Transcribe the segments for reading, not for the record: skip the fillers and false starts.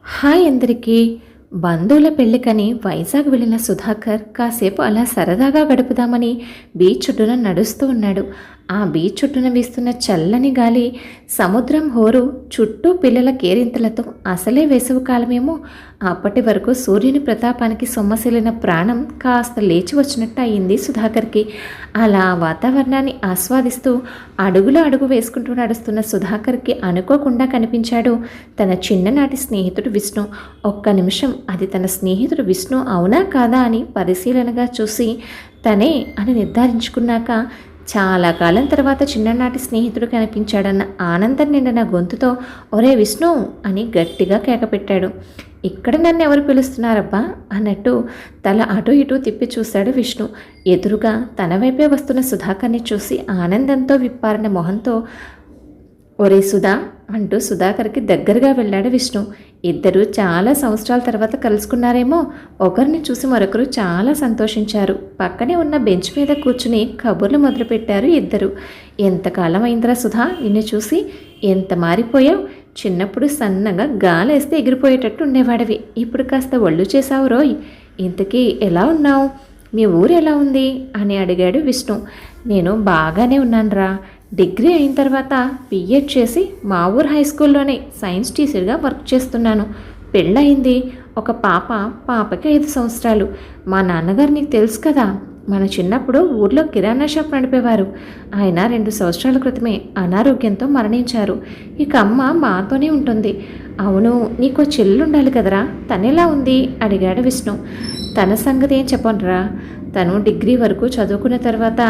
Hi అందరికీ. బంధువుల పెళ్ళికని వైజాగ్ వెళ్ళిన సుధాకర్ కాసేపు అలా సరదాగా గడుపుదామని బీచ్ చుట్టూన నడుస్తూ ఉన్నాడు. ఆ బీచ్ చుట్టూన వీస్తున్న చల్లని గాలి, సముద్రం హోరు, చుట్టూ పిల్లల కేరింతలతో అసలే వేసవి కాలమేమో. అప్పటి వరకు సూర్యుని ప్రతాపానికి సొమ్మసిల్లిన ప్రాణం కాస్త లేచి వచ్చినట్టు అయింది సుధాకర్కి. అలా వాతావరణాన్ని ఆస్వాదిస్తూ అడుగులో అడుగు వేసుకుంటూ నడుస్తున్న సుధాకర్కి అనుకోకుండా కనిపించాడు తన చిన్ననాటి స్నేహితుడు విష్ణు. ఒక్క నిమిషం అది తన స్నేహితుడు విష్ణు అవునా కాదా అని పరిశీలనగా చూసి తనే అని నిర్ధారించుకున్నాక చాలా కాలం తర్వాత చిన్ననాటి స్నేహితుడు కనిపించాడన్న ఆనందం నిండిన గొంతుతో ఒరే విష్ణు అని గట్టిగా కేకపెట్టాడు. ఇక్కడ నన్ను ఎవరు పిలుస్తున్నారబ్బా అన్నట్టు తల అటు ఇటు తిప్పి చూశాడు విష్ణు. ఎదురుగా తన వైపే వస్తున్న సుధాకర్ని చూసి ఆనందంతో విప్పారిన మొహంతో ఒరే సుధా అంటూ సుధాకర్కి దగ్గరగా వెళ్ళాడు విష్ణు. ఇద్దరు చాలా సంవత్సరాల తర్వాత కలుసుకున్నారేమో. ఒకరిని చూసి మరొకరు చాలా సంతోషించారు. పక్కనే ఉన్న బెంచ్ మీద కూర్చుని కబుర్లు మొదలుపెట్టారు ఇద్దరు. ఎంతకాలం అయిందిరా సుధా నిన్ను చూసి, ఎంత మారిపోయావు. చిన్నప్పుడు సన్నగా గాలేస్తే ఎగిరిపోయేటట్టు ఉండేవాడివి, ఇప్పుడు కాస్త ఒళ్ళు చేసావు రోయ్. ఇంతకీ ఎలా ఉన్నావు, మీ ఊరు ఎలా ఉంది అని అడిగాడు విష్ణు. నేను బాగానే ఉన్నానురా. డిగ్రీ అయిన తర్వాత బిఎడ్ చేసి మా ఊరు హై స్కూల్లోనే సైన్స్ టీచర్గా వర్క్ చేస్తున్నాను. పెళ్ళయింది, ఒక పాపకి 5 సంవత్సరాలు. మా నాన్నగారు నీకు తెలుసు కదా, మన చిన్నప్పుడు ఊర్లో కిరాణా షాప్ నడిపేవారు. ఆయన 2 సంవత్సరాల క్రితమే అనారోగ్యంతో మరణించారు. ఇక అమ్మ మాతోనే ఉంటుంది. అవును, నీకో చెల్లుండాలి కదరా, తనెలా ఉంది అడిగాడు విష్ణు. తన సంగతి ఏం చెప్పనురా, తను డిగ్రీ వరకు చదువుకున్న తర్వాత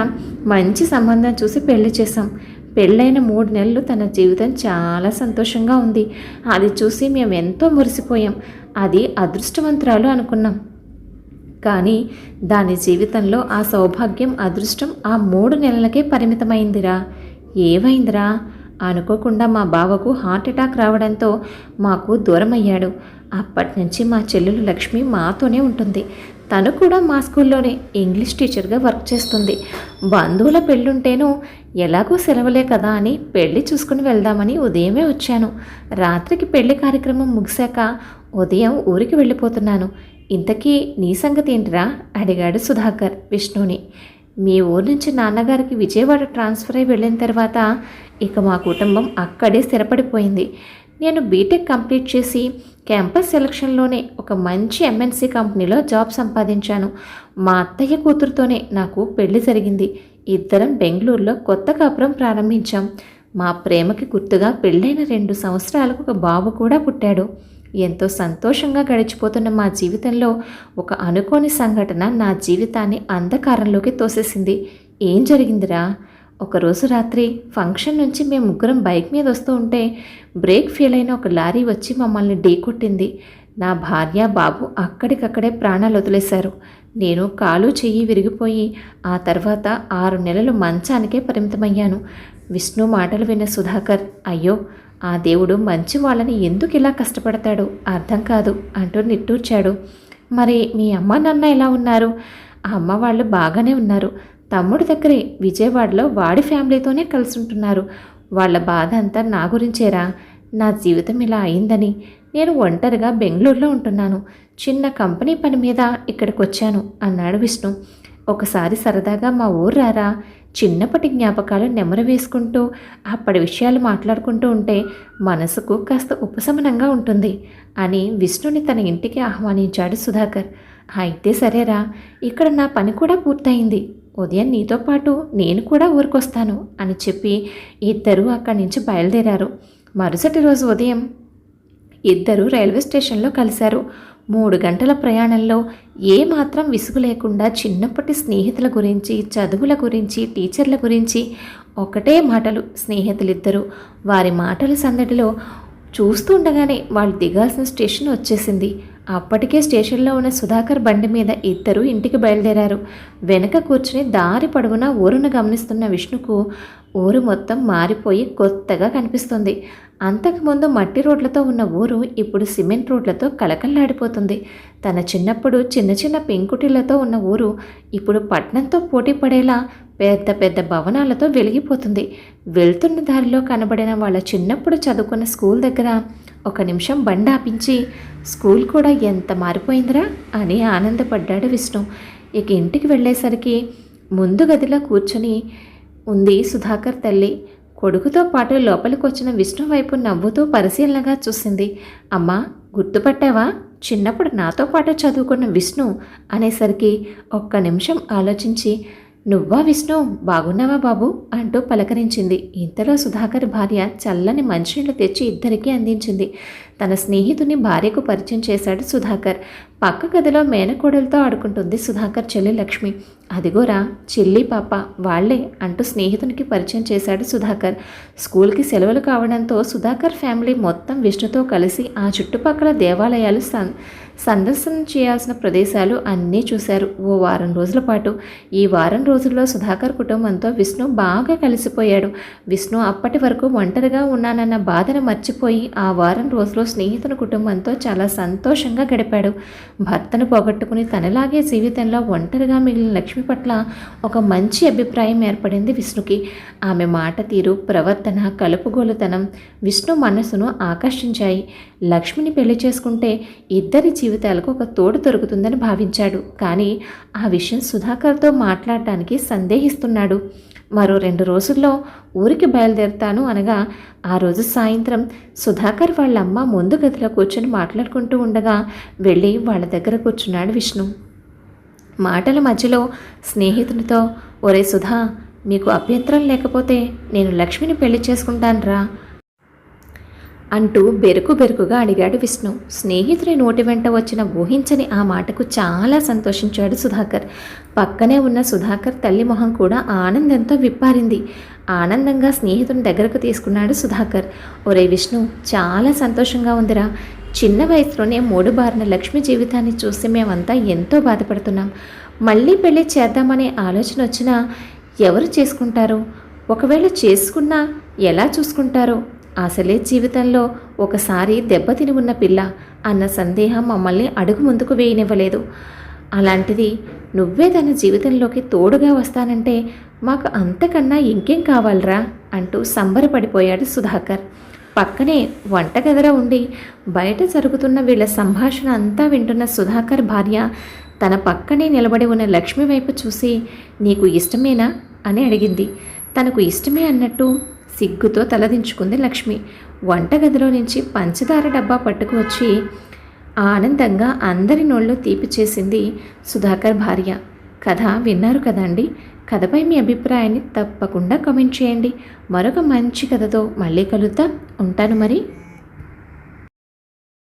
మంచి సంబంధం చూసి పెళ్లి చేశాం. పెళ్ళైన 3 నెలలు తన జీవితం చాలా సంతోషంగా ఉంది. అది చూసి మేము ఎంతో మురిసిపోయాం. అది అదృష్టవంతురాలు అనుకున్నాం. కానీ దాని జీవితంలో ఆ సౌభాగ్యం, అదృష్టం ఆ 3 నెలలకే పరిమితమైందిరా. ఏమైందిరా, అనుకోకుండా మా బావకు హార్ట్ అటాక్ రావడంతో మాకు దూరమయ్యాడు. అప్పటి నుంచి మా చెల్లెలు లక్ష్మి మాతోనే ఉంటుంది. తను కూడా మా స్కూల్లోనే ఇంగ్లీష్ టీచర్గా వర్క్ చేస్తుంది. బంధువుల పెళ్ళుంటేనూ ఎలాగో సెలవులే కదా అని పెళ్ళి చూసుకుని వెళ్దామని ఉదయమే వచ్చాను. రాత్రికి పెళ్లి కార్యక్రమం ముగిశాక ఉదయం ఊరికి వెళ్ళిపోతున్నాను. ఇంతకీ నీ సంగతి ఏంటిరా అడిగాడు సుధాకర్ విష్ణుని. మీ ఊరు నుంచి నాన్నగారికి విజయవాడ ట్రాన్స్ఫర్ అయి వెళ్ళిన తర్వాత ఇక మా కుటుంబం అక్కడే స్థిరపడిపోయింది. నేను బీటెక్ కంప్లీట్ చేసి క్యాంపస్ సెలక్షన్లోనే ఒక మంచి ఎంఎన్సీ కంపెనీలో జాబ్ సంపాదించాను. మా అత్తయ్య కూతురుతోనే నాకు పెళ్లి జరిగింది. ఇద్దరం బెంగళూరులో కొత్త కాపురం ప్రారంభించాం. మా ప్రేమకి గుర్తుగా పెళ్ళైన 2 సంవత్సరాలకు ఒక బాబు కూడా పుట్టాడు. ఎంతో సంతోషంగా గడిచిపోతున్న మా జీవితంలో ఒక అనుకోని సంఘటన నా జీవితాన్ని అంధకారంలోకి తోసేసింది. ఏం జరిగిందిరా, ఒకరోజు రాత్రి ఫంక్షన్ నుంచి మేము ముగ్గురం బైక్ మీద వస్తూ ఉంటే బ్రేక్ ఫెయిల్ అయిన ఒక లారీ వచ్చి మమ్మల్ని ఢీకొట్టింది. నా భార్య బాబు అక్కడికక్కడే ప్రాణాలు వదిలేశారు. నేను కాలు చెయ్యి విరిగిపోయి ఆ తర్వాత 6 నెలలు మంచానికే పరిమితమయ్యాను. విష్ణు మాటలు విన్న సుధాకర్, అయ్యో ఆ దేవుడు మంచి వాళ్ళని ఎందుకు ఇలా కష్టపడతాడు అర్థం కాదు అంటూ నిట్టూర్చాడు. మరి మీ అమ్మ నాన్న ఎలా ఉన్నారు? ఆ అమ్మ వాళ్ళు బాగానే ఉన్నారు. తమ్ముడి దగ్గరే విజయవాడలో వాడి ఫ్యామిలీతోనే కలిసి ఉంటున్నారు. వాళ్ళ బాధ అంతా నా గురించేరా. నా జీవితం ఇలా అయిందని నేను ఒంటరిగా బెంగళూరులో ఉంటున్నాను. చిన్న కంపెనీ పని మీద ఇక్కడికి వచ్చాను అన్నాడు విష్ణు. ఒకసారి సరదాగా మా ఊరు రారా, చిన్నప్పటి జ్ఞాపకాలు నెమరు వేసుకుంటూ అప్పటి విషయాలు మాట్లాడుకుంటూ ఉంటే మనసుకు కాస్త ఉపశమనంగా ఉంటుంది అని విష్ణుని తన ఇంటికి ఆహ్వానించాడు సుధాకర్. అయితే సరేరా, ఇక్కడ నా పని కూడా పూర్తయింది. ఉదయం నీతో పాటు నేను కూడా ఊరికొస్తాను అని చెప్పి ఇద్దరూ అక్కడి నుంచి బయలుదేరారు. మరుసటి రోజు ఉదయం ఇద్దరూ రైల్వే స్టేషన్లో కలిశారు. 3 గంటల ప్రయాణంలో ఏమాత్రం విసుగు లేకుండా చిన్నప్పటి స్నేహితుల గురించి, చదువుల గురించి, టీచర్ల గురించి ఒకటే మాటలు స్నేహితులిద్దరూ. వారి మాటల సందడిలో చూస్తూ ఉండగానే వాళ్ళు దిగాల్సిన స్టేషన్ వచ్చేసింది. అప్పటికే స్టేషన్లో ఉన్న సుధాకర్ బండి మీద ఇద్దరు ఇంటికి బయలుదేరారు. వెనక కూర్చుని దారి పొడవునా ఊరును గమనిస్తున్న విష్ణుకు ఊరు మొత్తం మారిపోయి కొత్తగా కనిపిస్తుంది. అంతకుముందు మట్టి రోడ్లతో ఉన్న ఊరు ఇప్పుడు సిమెంట్ రోడ్లతో కలకల్లాడిపోతుంది. తన చిన్నప్పుడు చిన్న చిన్న పెంకుటిళ్లతో ఉన్న ఊరు ఇప్పుడు పట్నంతో పోటీ పడేలా పెద్ద పెద్ద భవనాలతో వెలిగిపోతుంది. వెళ్తున్న దారిలో కనబడిన వాళ్ళ చిన్నప్పుడు చదువుకున్న స్కూల్ దగ్గర ఒక నిమిషం బండి ఆపించి స్కూల్ కూడా ఎంత మారిపోయిందిరా అని ఆనందపడ్డాడు విష్ణు. ఇక ఇంటికి వెళ్ళేసరికి ముందు గదిలో కూర్చొని ఉంది సుధాకర్ తల్లి. కొడుకుతో పాటు లోపలికి వచ్చిన విష్ణు వైపు నవ్వుతూ పరిశీలనగా చూసింది. అమ్మా, గుర్తుపట్టావా? చిన్నప్పుడు నాతో పాటు చదువుకున్న విష్ణు అనేసరికి ఒక్క నిమిషం ఆలోచించి, నువ్వా విష్ణు, బాగున్నావా బాబు అంటూ పలకరించింది. ఇంతలో సుధాకర్ భార్య చల్లని మంచినీళ్ళు తెచ్చి ఇద్దరికీ అందించింది. తన స్నేహితుని భార్యకు పరిచయం చేశాడు సుధాకర్. పక్క గదిలో మేనకోడలతో ఆడుకుంటుంది సుధాకర్ చెల్లి లక్ష్మి. అదిగోరా చెల్లి పాప వాళ్లే అంటూ స్నేహితునికి పరిచయం చేశాడు సుధాకర్. స్కూల్కి సెలవులు కావడంతో సుధాకర్ ఫ్యామిలీ మొత్తం విష్ణుతో కలిసి ఆ చుట్టుపక్కల దేవాలయాలు సందర్శన చేయాల్సిన ప్రదేశాలు అన్నీ చూశారు ఓ వారం రోజుల పాటు. ఈ వారం రోజుల్లో సుధాకర్ కుటుంబంతో విష్ణు బాగా కలిసిపోయాడు. విష్ణు అప్పటి వరకు ఒంటరిగా ఉన్నానన్న బాధను మర్చిపోయి ఆ వారం రోజుల్లో స్నేహితుని కుటుంబంతో చాలా సంతోషంగా గడిపాడు. భర్తను పోగొట్టుకుని తనలాగే జీవితంలో ఒంటరిగా మిగిలిన లక్ష్మి పట్ల ఒక మంచి అభిప్రాయం ఏర్పడింది విష్ణుకి. ఆమె మాట తీరు, ప్రవర్తన, కలుపుగోలుతనం విష్ణు మనసును ఆకర్షించాయి. లక్ష్మిని పెళ్లి చేసుకుంటే ఇద్దరి జీవితాలకు ఒక తోడు దొరుకుతుందని భావించాడు. కానీ ఆ విషయం సుధాకర్తో మాట్లాడటానికి సందేహిస్తున్నాడు. మరో 2 రోజుల్లో ఊరికి బయలుదేరుతాను అనగా ఆ రోజు సాయంత్రం సుధాకర్ వాళ్ళమ్మ ముందు గదిలో కూర్చొని మాట్లాడుకుంటూ ఉండగా వెళ్ళి వాళ్ళ దగ్గర కూర్చున్నాడు విష్ణు. మాటల మధ్యలో స్నేహితునితో, ఒరే సుధా, మీకు అభ్యంతరం లేకపోతే నేను లక్ష్మిని పెళ్లి చేసుకుంటానురా అంటూ బెరుకుగా అడిగాడు విష్ణు. స్నేహితుని నోటి వెంట వచ్చిన ఊహించని ఆ మాటకు చాలా సంతోషించాడు సుధాకర్. పక్కనే ఉన్న సుధాకర్ తల్లి మొహం కూడా ఆనందంతో విప్పారింది. ఆనందంగా స్నేహితుని దగ్గరకు తీసుకున్నాడు సుధాకర్. ఒరే విష్ణు, చాలా సంతోషంగా ఉందిరా. చిన్న వయసులోనే 3 బారిన లక్ష్మి జీవితాన్ని చూసి మేమంతా ఎంతో బాధపడుతున్నాం. మళ్ళీ పెళ్లి చేద్దామనే ఆలోచన వచ్చినా ఎవరు చేసుకుంటారు? ఒకవేళ చేసుకున్నా ఎలా చూసుకుంటారో? అసలే జీవితంలో ఒకసారి దెబ్బతిని ఉన్న పిల్ల అన్న సందేహం మమ్మల్ని అడుగు ముందుకు వేయనివ్వలేదు. అలాంటిది నువ్వే తన జీవితంలోకి తోడుగా వస్తానంటే మాకు అంతకన్నా ఇంకేం కావాలరా అంటూ సంబరపడిపోయాడు సుధాకర్. పక్కనే వంటగదిలో ఉండి బయట జరుగుతున్న వీళ్ళ సంభాషణ అంతా వింటున్న సుధాకర్ భార్య తన పక్కనే నిలబడి ఉన్న లక్ష్మి వైపు చూసి, నీకు ఇష్టమేనా అని అడిగింది. తనకు ఇష్టమే అన్నట్టు సిగ్గుతో తలదించుకుంది లక్ష్మి. వంటగదిలో నుంచి పంచదార డబ్బా పట్టుకు వచ్చి ఆనందంగా అందరి నోళ్ళు తీపి చేసింది సుధాకర్ భార్య. కథ విన్నారు కదండి. కథపై మీ అభిప్రాయాన్ని తప్పకుండా కామెంట్ చేయండి. మరొక మంచి కథతో మళ్ళీ కలుద్దాం. ఉంటాను మరి.